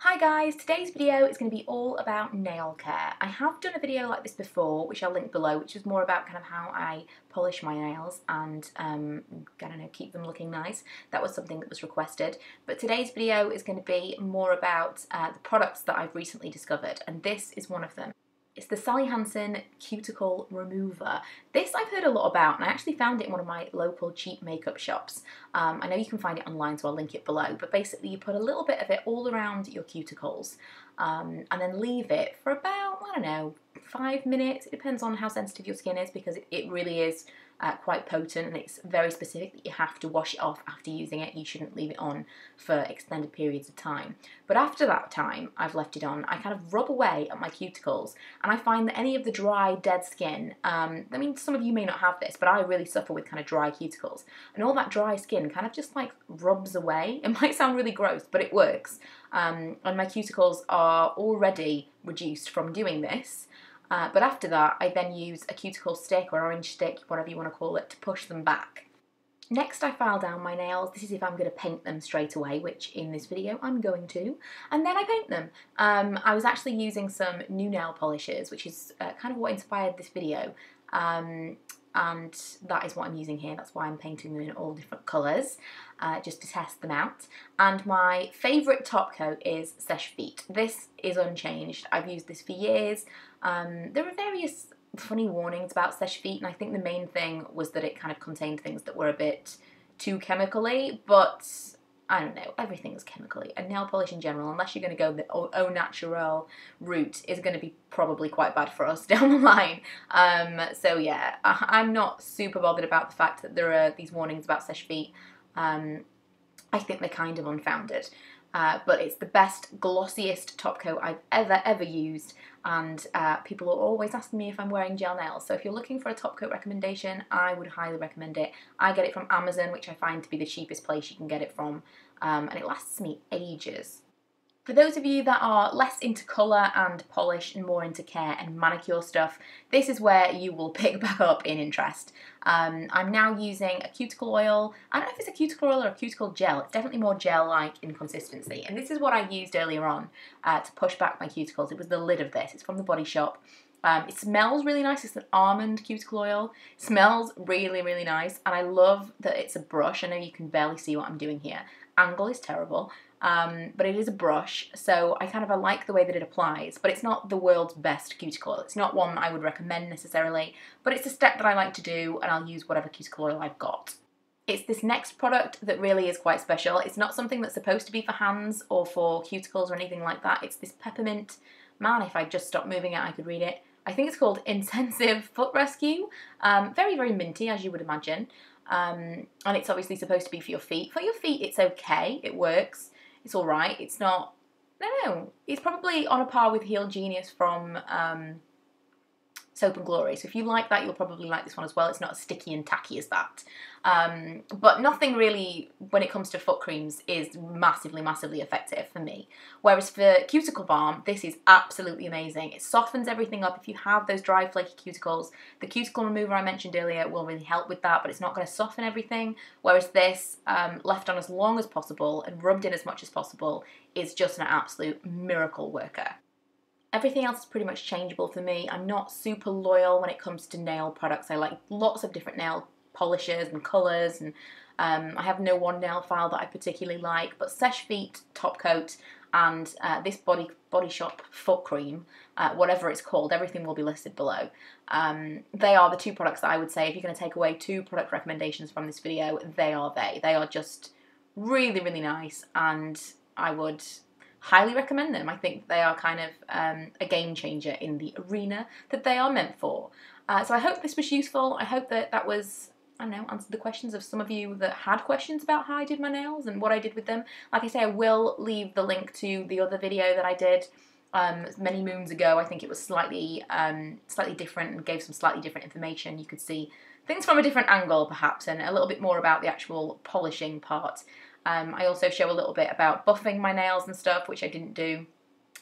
Hi guys, today's video is going to be all about nail care. I have done a video like this before, which I'll link below, which is more about kind of how I polish my nails and, I don't know, keep them looking nice. That was something that was requested. But today's video is going to be more about the products that I've recently discovered, and this is one of them. It's the Hansen Cuticle Remover. This I've heard a lot about, and I actually found it in one of my local cheap makeup shops. I know you can find it online, so I'll link it below, but basically you put a little bit of it all around your cuticles and then leave it for about, I don't know, 5 minutes. It depends on how sensitive your skin is, because it really is quite potent, and it's very specific that you have to wash it off after using it. You shouldn't leave it on for extended periods of time. But after that time I've left it on, I kind of rub away at my cuticles, and I find that any of the dry, dead skin, I mean, some of you may not have this, but I really suffer with kind of dry cuticles, and all that dry skin kind of just like rubs away. It might sound really gross, but it works. And my cuticles are already reduced from doing this. But after that, I then use a cuticle stick or orange stick, whatever you want to call it, to push them back. Next, I file down my nails. This is if I'm going to paint them straight away, which in this video I'm going to. And then I paint them. I was actually using some new nail polishes, which is kind of what inspired this video. And that is what I'm using here. That's why I'm painting them in all different colours, just to test them out. And my favourite top coat is Seche Vite. This is unchanged. I've used this for years. There are various funny warnings about Seche Vite, and I think the main thing was that it kind of contained things that were a bit too chemically, but I don't know, everything's chemically, and nail polish in general, unless you're going to go the au natural route, is going to be probably quite bad for us down the line. So yeah, I'm not super bothered about the fact that there are these warnings about Seche Vite. I think they're kind of unfounded. But it's the best, glossiest top coat I've ever used, and people are always asking me if I'm wearing gel nails. So if you're looking for a top coat recommendation, I would highly recommend it. I get it from Amazon, which I find to be the cheapest place you can get it from, and it lasts me ages. For those of you that are less into colour and polish and more into care and manicure stuff, this is where you will pick back up in interest. I'm now using a cuticle oil. I don't know if it's a cuticle oil or a cuticle gel. It's definitely more gel-like in consistency. And this is what I used earlier on to push back my cuticles. It was the lid of this. It's from the Body Shop. It smells really nice. It's an almond cuticle oil. It smells really, really nice. And I love that it's a brush. I know you can barely see what I'm doing here. Angle is terrible. But it is a brush, so I like the way that it applies, but it's not the world's best cuticle oil. It's not one I would recommend necessarily, but it's a step that I like to do, and I'll use whatever cuticle oil I've got. It's this next product that really is quite special. It's not something that's supposed to be for hands or for cuticles or anything like that. It's this peppermint, man, if I just stopped moving it I could read it. I think it's called Intensive Foot Rescue. Very, very minty, as you would imagine. And it's obviously supposed to be for your feet. For your feet, it's okay, it works. It's alright, it's not, I don't know, it's probably on a par with Heal Genius from Soap and Glory. So if you like that, you'll probably like this one as well. It's not as sticky and tacky as that. But nothing really, when it comes to foot creams, is massively, massively effective for me. Whereas for cuticle balm, this is absolutely amazing. It softens everything up. If you have those dry, flaky cuticles, the cuticle remover I mentioned earlier will really help with that, but it's not going to soften everything. Whereas this, left on as long as possible and rubbed in as much as possible, is just an absolute miracle worker. Everything else is pretty much changeable for me. I'm not super loyal when it comes to nail products. I like lots of different nail polishes and colours, and I have no one nail file that I particularly like, but Seche Vite top coat and this Body Shop foot cream, whatever it's called, everything will be listed below. They are the two products that I would say, if you're going to take away two product recommendations from this video, they are they. They are just really, really nice, and I would highly recommend them. I think they are kind of a game changer in the arena that they are meant for. So I hope this was useful. I hope that that was, I don't know, answered the questions of some of you that had questions about how I did my nails and what I did with them. Like I say, I will leave the link to the other video that I did many moons ago. I think it was slightly different and gave some slightly different information. You could see things from a different angle perhaps, and a little bit more about the actual polishing part. I also show a little bit about buffing my nails and stuff, which I didn't do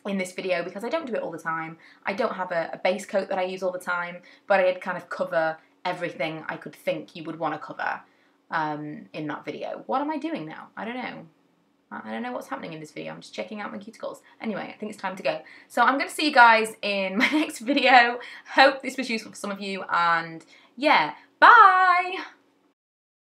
in this video because I don't do it all the time. I don't have a base coat that I use all the time, but I did kind of cover everything I could think you would want to cover in that video. What am I doing now? I don't know. I don't know what's happening in this video. I'm just checking out my cuticles. Anyway, I think it's time to go. So I'm going to see you guys in my next video. Hope this was useful for some of you, and yeah, bye!